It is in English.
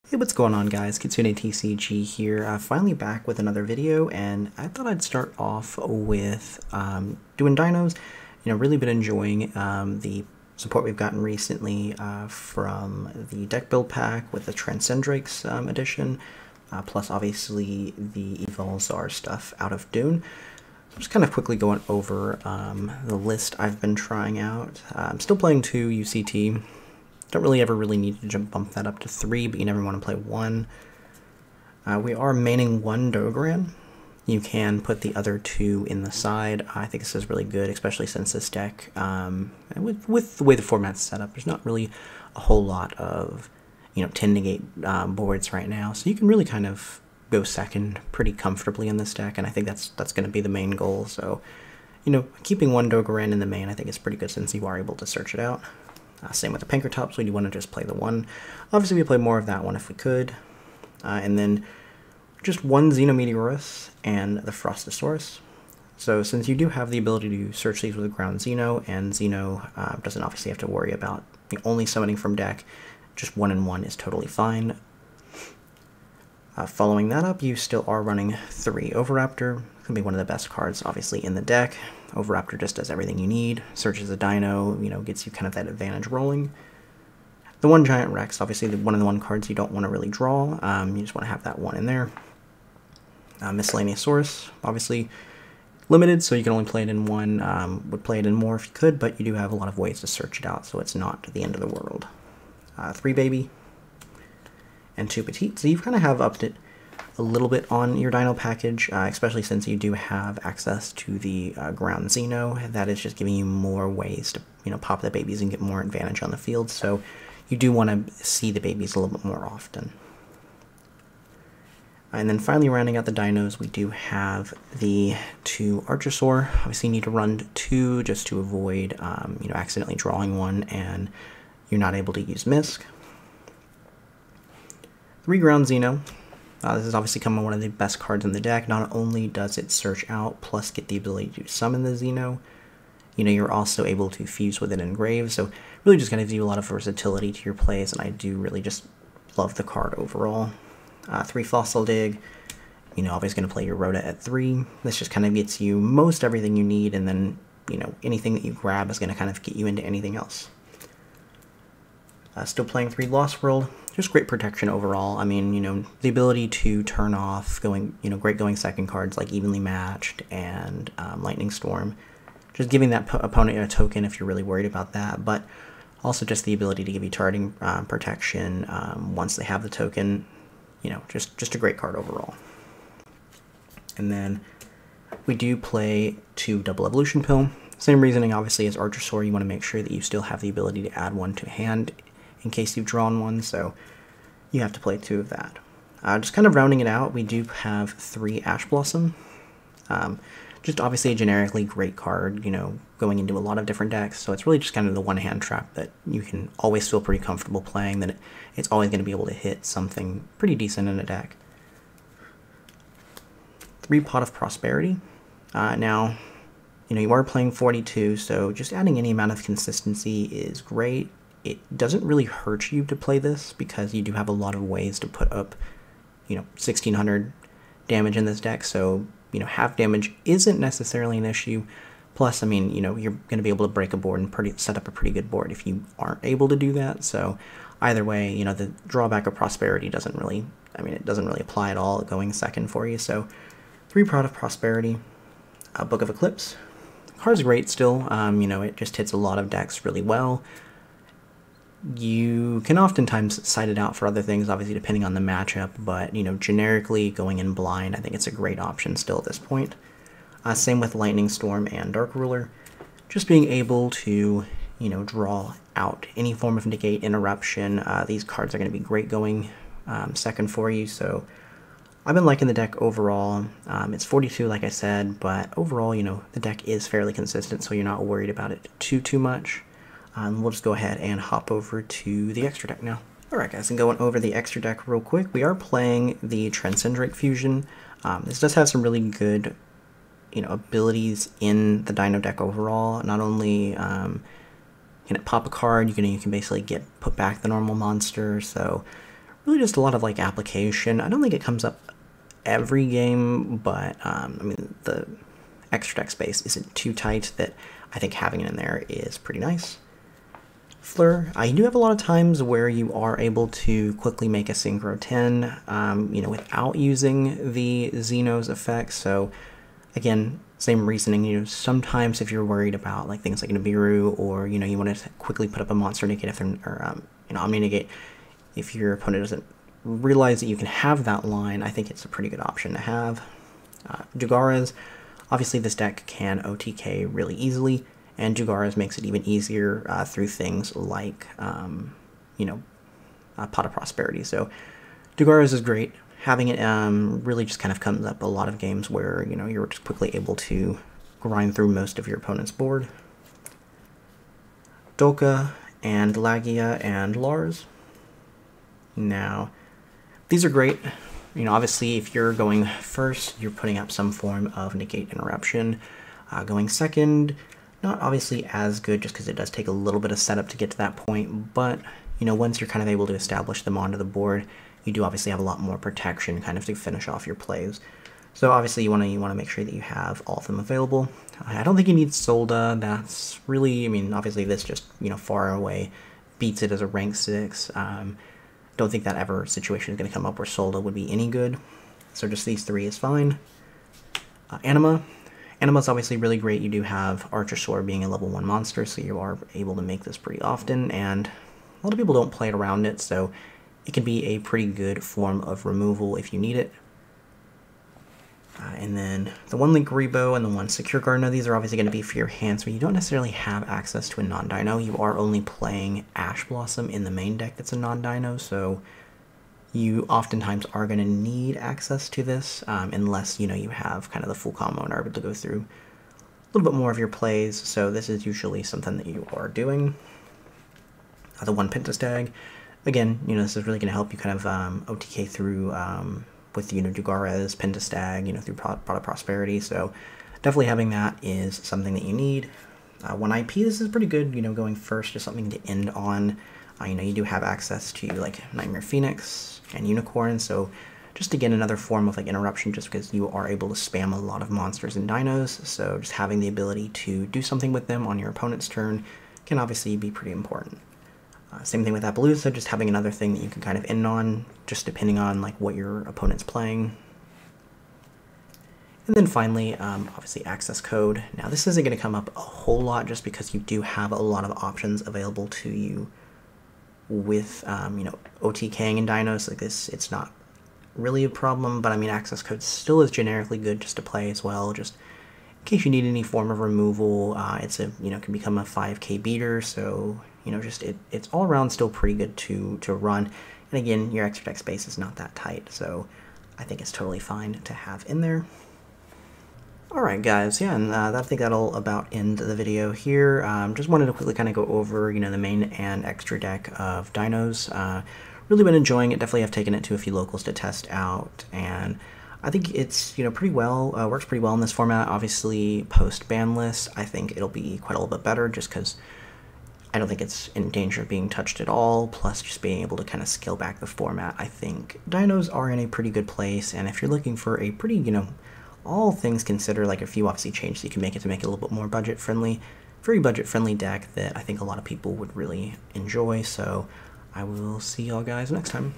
Hey, what's going on, guys? Kitsune TCG here, finally back with another video, and I thought I'd start off with doing dinos. Really been enjoying the support we've gotten recently from the deck build pack with the Transcendrakes edition, plus obviously the Evolzar stuff out of Dune. So just kind of quickly going over the list I've been trying out. I'm still playing 2 UCT. Don't really ever need to bump that up to 3, but you never want to play 1. We are maining 1 Dogran. You can put the other 2 in the side. I think this is really good, especially since this deck, with the way the format's set up, there's not really a whole lot of 10 negate boards right now, so you can really kind of go second pretty comfortably in this deck, and I think that's going to be the main goal. So, keeping 1 Dogran in the main I think is pretty good since you are able to search it out. Same with the Pankratops, we do want to just play the 1. Obviously, we play more of that one if we could. And then just 1 Xenometeorus and the Frostosaurus. So since you do have the ability to search these with a ground Xeno, and Xeno doesn't obviously have to worry about only summoning from deck, just 1 and 1 is totally fine. Following that up, you still are running 3 Oviraptor. It's going to be one of the best cards, obviously, in the deck. Oviraptor just does everything you need. Searches a dino, gets you kind of that advantage rolling. The 1 Giant Rex, obviously one of the 1 cards you don't want to really draw. You just want to have that 1 in there. Miscellaneousaurus, obviously limited, so you can only play it in 1. Would play it in more if you could, but you do have a lot of ways to search it out, so it's not the end of the world. 3 Baby. And 2 Petite, so you kind of have upped it a little bit on your dino package, especially since you do have access to the ground Xeno. That is just giving you more ways to pop the babies and get more advantage on the field, so you do want to see the babies a little bit more often. And then finally, rounding out the dinos, we do have the 2 Archosaur. Obviously you need to run 2 just to avoid accidentally drawing 1 and you're not able to use Misc. 3 ground Xeno. This is obviously becoming one of the best cards in the deck. Not only does it search out, plus get the ability to summon the Xeno, you're also able to fuse with it in Grave, so really just kind of gives you a lot of versatility to your plays, and I do really just love the card overall. 3 Fossil Dig, always going to play your Rhoda at 3. This just kind of gets you most everything you need, and then, anything that you grab is going to kind of get you into anything else. Still playing 3 Lost World, just great protection overall. I mean, the ability to turn off great going second cards like Evenly Matched and Lightning Storm, just giving that opponent a token if you're really worried about that, but also just the ability to give you targeting protection once they have the token, just a great card overall. And then we do play 2 Double Evolution Pill. Same reasoning obviously as Archosaur, you want to make sure that you still have the ability to add 1 to hand in case you've drawn 1, so you have to play 2 of that. Just kind of rounding it out, we do have 3 Ash Blossom. Just obviously a generically great card, going into a lot of different decks, so it's really just kind of the one-hand trap that you can always feel pretty comfortable playing, that it's always going to be able to hit something pretty decent in a deck. 3 Pot of Prosperity. Now, you are playing 42, so just adding any amount of consistency is great. It doesn't really hurt you to play this because you do have a lot of ways to put up, 1600 damage in this deck, so, half damage isn't necessarily an issue. Plus, I mean, you're going to be able to break a board and set up a pretty good board if you aren't able to do that, so either way, the drawback of Prosperity doesn't really apply at all going second for you, so 3 Pot of Prosperity. Book of Eclipse. The card's great still, it just hits a lot of decks really well. You can oftentimes cite it out for other things, obviously depending on the matchup, but generically going in blind, I think it's a great option still at this point. Same with Lightning Storm and Dark Ruler. Just being able to, draw out any form of negate, interruption. These cards are going to be great going second for you, so I've been liking the deck overall. It's 42 like I said, but overall, the deck is fairly consistent, so you're not worried about it too much. We'll just go ahead and hop over to the extra deck now. Alright guys, and going over the extra deck real quick, we are playing the Transcendrake Fusion. This does have some really good, abilities in the Dino deck overall. Not only can it pop a card, you can basically put back the normal monster, so really just a lot of like application. I don't think it comes up every game, but I mean the extra deck space isn't too tight that I think having it in there is pretty nice. Fleur, you do have a lot of times where you are able to quickly make a Synchro 10, you know, without using the Dinos effect. So again, same reasoning, you know, sometimes if you're worried about like things like Nibiru, or, you know, you want to quickly put up a monster negate if they're, or, you know, Omni negate, if your opponent doesn't realize that you can have that line, I think it's a pretty good option to have. Jugaras, obviously this deck can OTK really easily, and Jugaras makes it even easier through things like, you know, Pot of Prosperity. So Jugaras is great. Having it really just kind of comes up a lot of games where, you know, you're just quickly able to grind through most of your opponent's board. Dolka and Lagia and Lars. Now, these are great. You know, obviously, if you're going first, you're putting up some form of negate interruption. Going second, not obviously as good just because it does take a little bit of setup to get to that point, but, you know, once you're kind of able to establish them onto the board, you do obviously have a lot more protection kind of to finish off your plays. So obviously you want to make sure that you have all of them available. I don't think you need Solda. That's really, I mean, obviously this just, you know, far away beats it as a rank 6. Don't think that ever situation is going to come up where Solda would be any good. So just these three is fine. Anima. Anima's obviously really great. You do have Archosaur being a level 1 monster, so you are able to make this pretty often, and a lot of people don't play it around it, so it can be a pretty good form of removal if you need it. And then the 1-link Rebo and the 1 Secure Gardener, these are obviously going to be for your hands where you don't necessarily have access to a non-dino. You are only playing Ash Blossom in the main deck that's a non-dino, so you oftentimes are going to need access to this unless, you know, you have kind of the full combo and are able to go through a little bit more of your plays. So this is usually something that you are doing. The 1 Pentastag, again, you know, this is really going to help you kind of OTK through with, you know, Jugaras, Pentastag, you know, through Pot of Prosperity. So definitely having that is something that you need. 1 IP, this is pretty good, you know, going first, just something to end on. You know, you do have access to like Nightmare Phoenix and Unicorn, so just again another form of like interruption, just because you are able to spam a lot of monsters and dinos, so just having the ability to do something with them on your opponent's turn can obviously be pretty important. Same thing with Appaloosa, just having another thing that you can kind of end on, just depending on like what your opponent's playing. And then finally, obviously access code. Now this isn't going to come up a whole lot just because you do have a lot of options available to you with, you know, OTKing and dinos like this. It's not really a problem, but I mean, access code still is generically good just to play as well, just in case you need any form of removal. It's a, you know, can become a 5k beater, so, you know, just it's all around still pretty good to run. And again, your extra deck space is not that tight, so I think it's totally fine to have in there. Alright guys, yeah, and I think that'll about end the video here. Just wanted to quickly kind of go over, you know, the main and extra deck of dinos. Really been enjoying it, definitely have taken it to a few locals to test out, and I think it's, you know, pretty well, works pretty well in this format. Obviously, post-ban list, I think it'll be quite a little bit better, just because I don't think it's in danger of being touched at all, plus just being able to kind of scale back the format. I think dinos are in a pretty good place, and if you're looking for a pretty, you know, all things considered, like a few obviously changes you can make it to make it a little bit more budget-friendly, very budget-friendly deck that I think a lot of people would really enjoy, so I will see y'all guys next time.